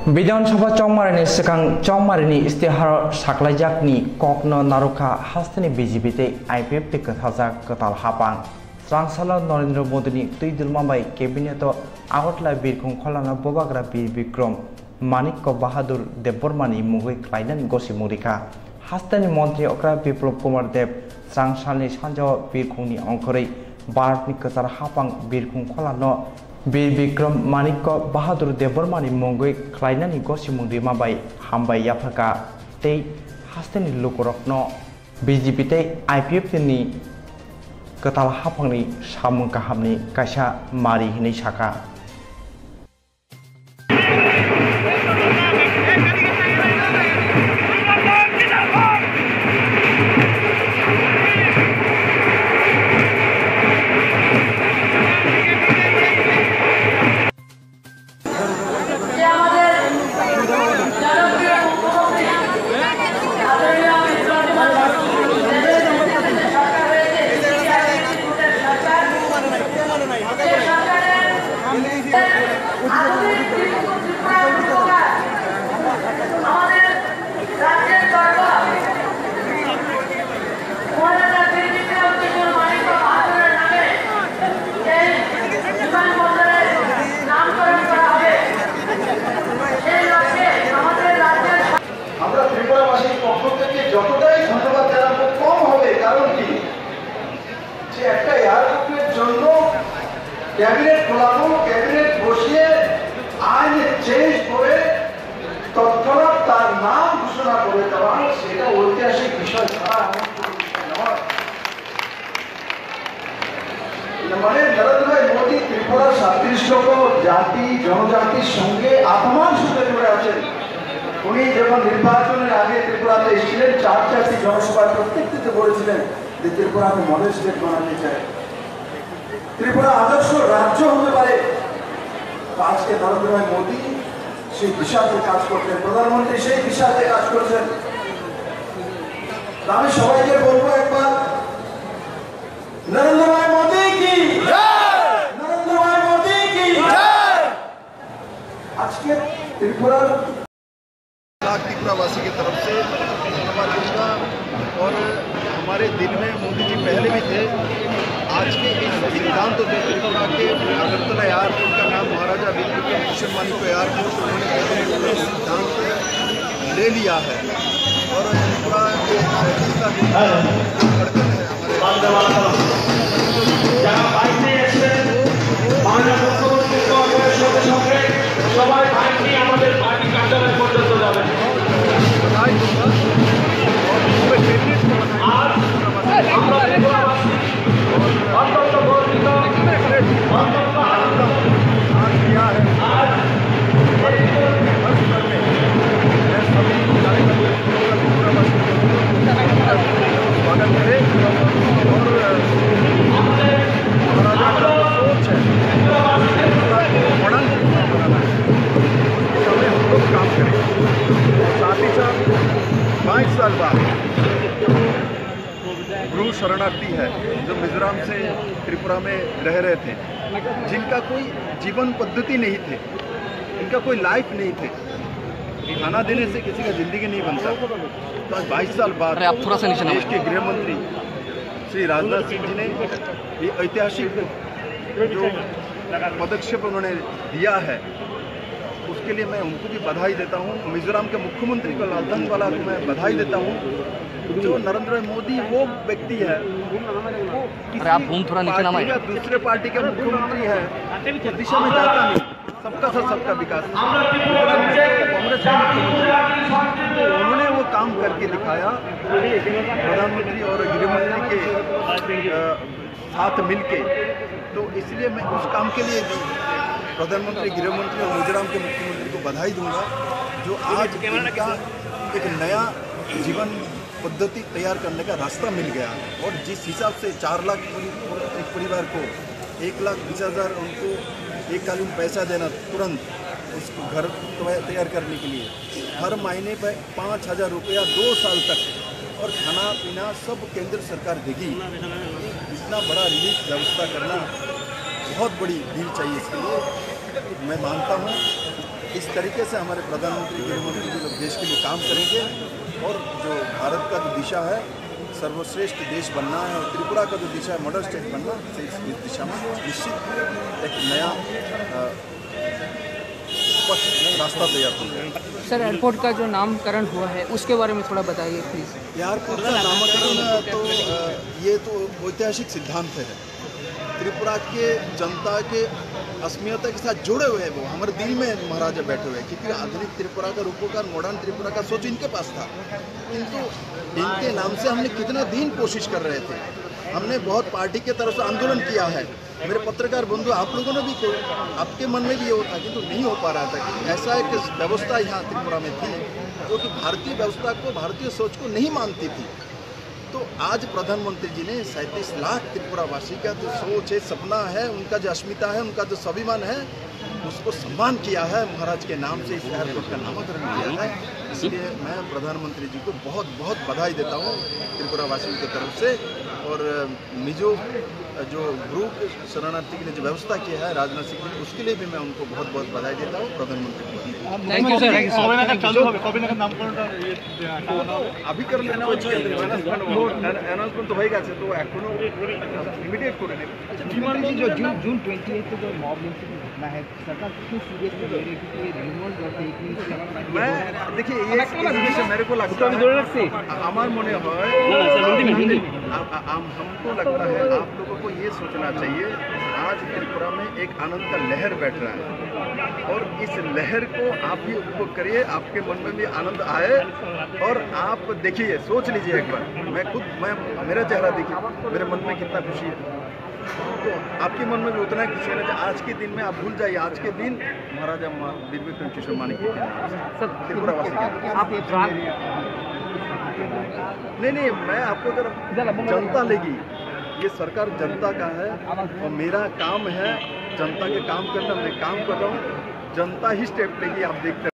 विधानसभा चौमारिनि सिगां चौमारिनि इस्तेहार साख्लायजाकनि ककनो नारुखा हास्तानि BJP IPF ते कथाजाक कताल हाबां स्रांसाला Narendra मोदीनि तैदुलमाबाई cabinet Agartala बिरखं खलाना बबाग्रा बीर विक्रम मानिक बाहादुर देबबर्मानि मुगै क्लाइनान गसि मुरिखा हास्तानि मंत्री अक्रा बिप्लब कुमार देव स्रांसालनि सानजाव बिरखंनि अंकरै भारतनि कतार हाबां बिरखं खलानो बीर विक्रम मानिक बाहादुर देबबर्मानि मुगै क्लाइनानि गसि मुरि माबाई हामबाय याफाका तै हास्तानि लुकरकनो बीजेपी तै आईपीएफ नि कताल हाफांनि सामुं गाहामनि कायसा मारि हिनै साका যতটাই ধন্যবাদ জানাবো কম হবে, কারণ কি যে একটা এয়ারপোর্টের জন্য ক্যাবিনেট খোলানো, ক্যাবিনেট বসিয়ে আইন চেঞ্জ করে তৎক্ষণাৎ তার নাম ঘোষণা করে দেওয়া, সেটা ঐতিহাসিক বিষয় ছাড়া মানে নরেন্দ্র ভাই মোদী ত্রিপুরার 37 লক্ষ জাতি জনজাতির সঙ্গে আত্মার সূত্রে জুড়ে আছেন। উনি যখন নির্বাচনের আগে ত্রিপুরাতে এসেছিলেন, 4টি জনসভায় প্রত্যেকটিতে বলেছিলেন যে ত্রিপুরাকে মডেল স্টেট বানাতে চায়, ত্রিপুরা আদর্শ রাজ্য হতে পারে। আজকে নরেন্দ্র ভাই মোদী সেই দিশাতে কাজ করছেন, প্রধানমন্ত্রী সেই দিশাতে কাজ করছেন। আমি সবাইকে বলবো একবার নরেন্দ্র ভাই মোদী কি জয়, নরেন্দ্র ভাই মোদী কি জয়। আজকে ত্রিপুরার त्रिपुरावासी की तरफ से धन्यवाद दूंगा। और हमारे दिल में मोदी जी पहले भी थे। आज के इस सिद्धांत जो त्रिपुरा के अगरतला एयरपोर्ट का नाम महाराजा विक्रम भूषण मानिक एयरपोर्ट उन्होंने सिद्धांत ले लिया है और त्रिपुरा के धड़कन है गृह शरणार्थी है जो मिजोरम से त्रिपुरा में रह रहे थे, जिनका कोई जीवन पद्धति नहीं थे, इनका कोई लाइफ नहीं थे, खाना देने से किसी का जिंदगी नहीं बनता। तो आज 22 साल बाद देश के गृह मंत्री श्री राजनाथ सिंह जी ने ये ऐतिहासिक जो पदक्षेप उन्होंने दिया है, उसके लिए मैं उनको भी बधाई देता हूँ। मिजोरम के मुख्यमंत्री को लालथनवाला को मैं बधाई देता हूँ। जो नरेंद्र मोदी वो व्यक्ति है, वो दूसरे पार्टी के मुख्यमंत्री है, दिशा में जाता नहीं, सबका साथ सबका विकास। कांग्रेस के मुख्यमंत्री उन्होंने वो काम करके दिखाया, प्रधानमंत्री और गृहमंत्री के साथ मिलके। तो इसलिए मैं उस काम के लिए प्रधानमंत्री, गृहमंत्री और मिजोरम के मुख्यमंत्री को बधाई दूंगा, जो आज इनका एक नया जीवन पद्धति तैयार करने का रास्ता मिल गया। और जिस हिसाब से 4 लाख परिवार को 1,20,000 उनको एककालीन पैसा देना तुरंत उसको घर तैयार करने के लिए, हर महीने पर 5,000 रुपया 2 साल तक, और खाना पीना सब केंद्र सरकार देगी। इतना बड़ा रिलीफ व्यवस्था करना बहुत बड़ी डील चाहिए। इसके लिए मैं मानता हूँ कि इस तरीके से हमारे प्रधानमंत्री गृहमंत्री जी लोग देश के लिए काम करेंगे और जो भारत का जो दिशा है सर्वश्रेष्ठ देश बनना है और त्रिपुरा का जो दिशा है मॉडल स्टेट बनना, इस दिशा में निश्चित एक नया रास्ता तैयार हो जाएगा। सर, एयरपोर्ट का जो नामकरण हुआ है उसके बारे में थोड़ा बताइए प्लीज़। एयरपोर्ट का नामकरण तो ये तो ऐतिहासिक सिद्धांत है। त्रिपुरा के जनता के अस्मियता के साथ जुड़े हुए हैं वो, हमारे दिल में महाराजा बैठे हुए हैं, क्योंकि आधुनिक त्रिपुरा का रूपोकार मॉडर्न त्रिपुरा का सोच इनके पास था, किंतु इनके नाम से हमने कितना दिन कोशिश कर रहे थे। हमने बहुत पार्टी के तरफ से आंदोलन किया है। मेरे पत्रकार बंधु आप लोगों ने भी आपके मन में भी ये होता, किंतु नहीं हो पा रहा था कि ऐसा एक व्यवस्था यहाँ त्रिपुरा में थी जो कि भारतीय व्यवस्था को, भारतीय सोच को नहीं मानती थी। तो आज प्रधानमंत्री जी ने 37 लाख त्रिपुरावासी का जो सोच है, सपना है, उनका जो अस्मिता है, उनका जो स्वाभिमान है, उसको सम्मान किया है। महाराज के नाम से इस एयरपोर्ट का नामकरण किया है। इसलिए मैं प्रधानमंत्री जी को बहुत बहुत बधाई देता हूँ त्रिपुरावासियों की तरफ से। और मिजो जो ग्रुप शरणार्थी के लिए जो व्यवस्था किया है राजनाथ सिंह जी, उसके लिए भी मैं उनको बहुत बहुत बधाई देता हूँ प्रधानमंत्री को। Thank you sir. अभी कर लेना अनाउंसमेंट तो হয়ে গেছে, তো এখনো ইমিডিয়েট করে নেব। जो जून 28 को जो मॉब लिंचिंग घटना है, सरकार क्यों सीरियस ले रही है? क्योंकि ये रिमोट जो फेक न्यूज़ मैं देखिए ये से मेरे को लगता है, हमार मने হয় हमको लगता है आप लोगों को ये सोचना चाहिए, आज त्रिपुरा में एक आनंद का लहर बैठ रहा है और इस लहर को आप भी उपभोग करिए, आपके मन में भी आनंद आए और आप देखिए, सोच लीजिए एक बार। मेरा चेहरा देखिए, मेरे मन में कितना खुशी है, तो आपके मन में भी उतना ही खुशी है। आज के दिन में आप भूल जाइए, आज के दिन महाराजा वीर विक्रम किशोर मानिक के त्रिपुरावासी नहीं, मैं आपको अगर जनता लेगी, ये सरकार जनता का है और मेरा काम है जनता के काम करना। मैं काम कर रहा हूँ, जनता ही स्टेप लेगी, आप देखते